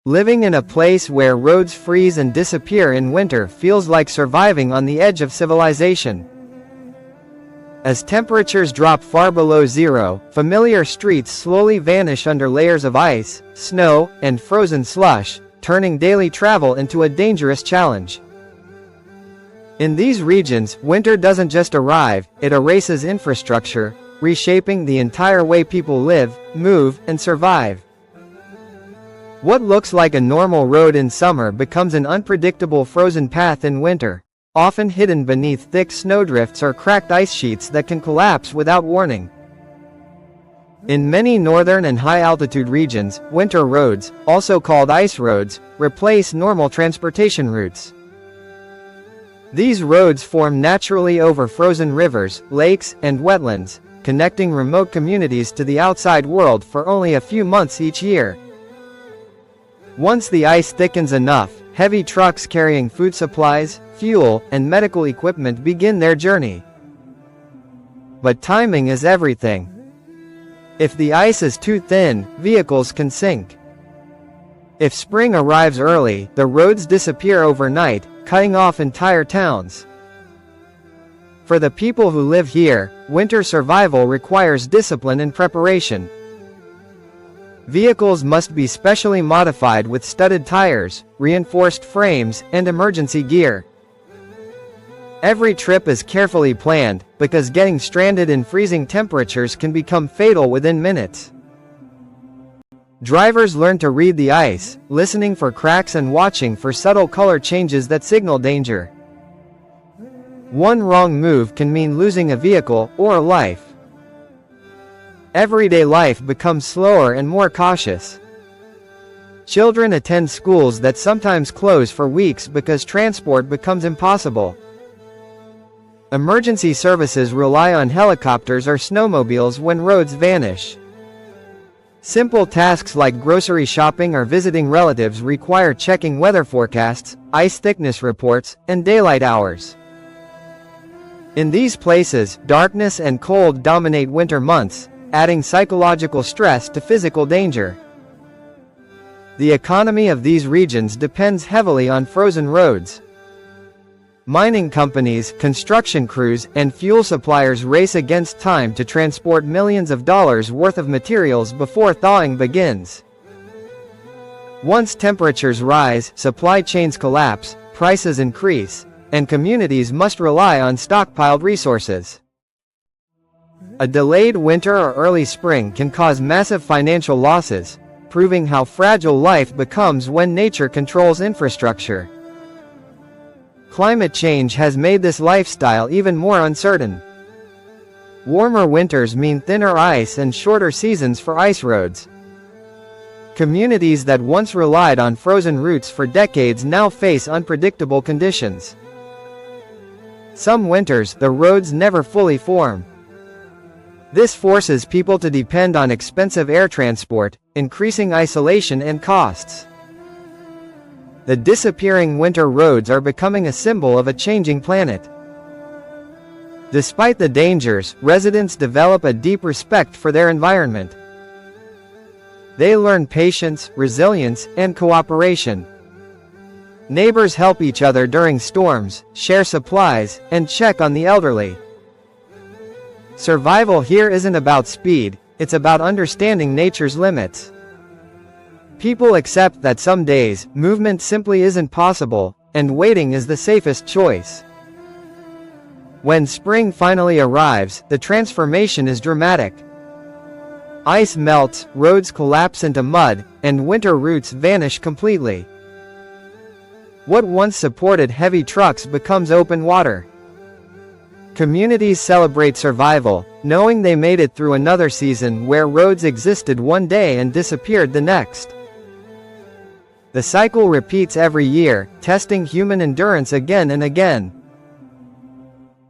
Living in a place where roads freeze and disappear in winter feels like surviving on the edge of civilization. As temperatures drop far below zero, familiar streets slowly vanish under layers of ice, snow, and frozen slush, turning daily travel into a dangerous challenge. In these regions, winter doesn't just arrive, it erases infrastructure, reshaping the entire way people live, move, and survive. What looks like a normal road in summer becomes an unpredictable frozen path in winter, often hidden beneath thick snowdrifts or cracked ice sheets that can collapse without warning. In many northern and high-altitude regions, winter roads, also called ice roads, replace normal transportation routes. These roads form naturally over frozen rivers, lakes, and wetlands, connecting remote communities to the outside world for only a few months each year. Once the ice thickens enough, heavy trucks carrying food supplies, fuel, and medical equipment begin their journey. But timing is everything. If the ice is too thin, vehicles can sink. If spring arrives early, the roads disappear overnight, cutting off entire towns. For the people who live here, winter survival requires discipline and preparation. Vehicles must be specially modified with studded tires, reinforced frames, and emergency gear. Every trip is carefully planned, because getting stranded in freezing temperatures can become fatal within minutes. Drivers learn to read the ice, listening for cracks and watching for subtle color changes that signal danger. One wrong move can mean losing a vehicle or a life. Everyday life becomes slower and more cautious. Children attend schools that sometimes close for weeks because transport becomes impossible. Emergency services rely on helicopters or snowmobiles when roads vanish. Simple tasks like grocery shopping or visiting relatives require checking weather forecasts, ice thickness reports, and daylight hours. In these places, darkness and cold dominate winter months, adding psychological stress to physical danger. The economy of these regions depends heavily on frozen roads. Mining companies, construction crews, and fuel suppliers race against time to transport millions of dollars worth of materials before thawing begins. Once temperatures rise, supply chains collapse, prices increase, and communities must rely on stockpiled resources. A delayed winter or early spring can cause massive financial losses, proving how fragile life becomes when nature controls infrastructure. Climate change has made this lifestyle even more uncertain. Warmer winters mean thinner ice and shorter seasons for ice roads. Communities that once relied on frozen routes for decades now face unpredictable conditions. Some winters, the roads never fully form. This forces people to depend on expensive air transport, increasing isolation and costs. The disappearing winter roads are becoming a symbol of a changing planet. Despite the dangers, residents develop a deep respect for their environment. They learn patience, resilience, and cooperation. Neighbors help each other during storms, share supplies, and check on the elderly. Survival here isn't about speed, it's about understanding nature's limits. People accept that some days, movement simply isn't possible, and waiting is the safest choice. When spring finally arrives, the transformation is dramatic. Ice melts, roads collapse into mud, and winter routes vanish completely. What once supported heavy trucks becomes open water. Communities celebrate survival, knowing they made it through another season where roads existed one day and disappeared the next. The cycle repeats every year, testing human endurance again and again.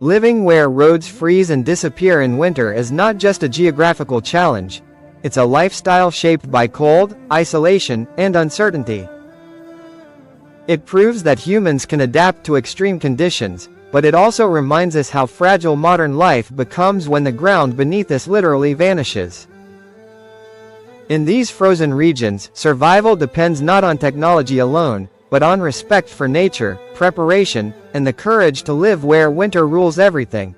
Living where roads freeze and disappear in winter is not just a geographical challenge, it's a lifestyle shaped by cold, isolation, and uncertainty. It proves that humans can adapt to extreme conditions, but it also reminds us how fragile modern life becomes when the ground beneath us literally vanishes. In these frozen regions, survival depends not on technology alone, but on respect for nature, preparation, and the courage to live where winter rules everything.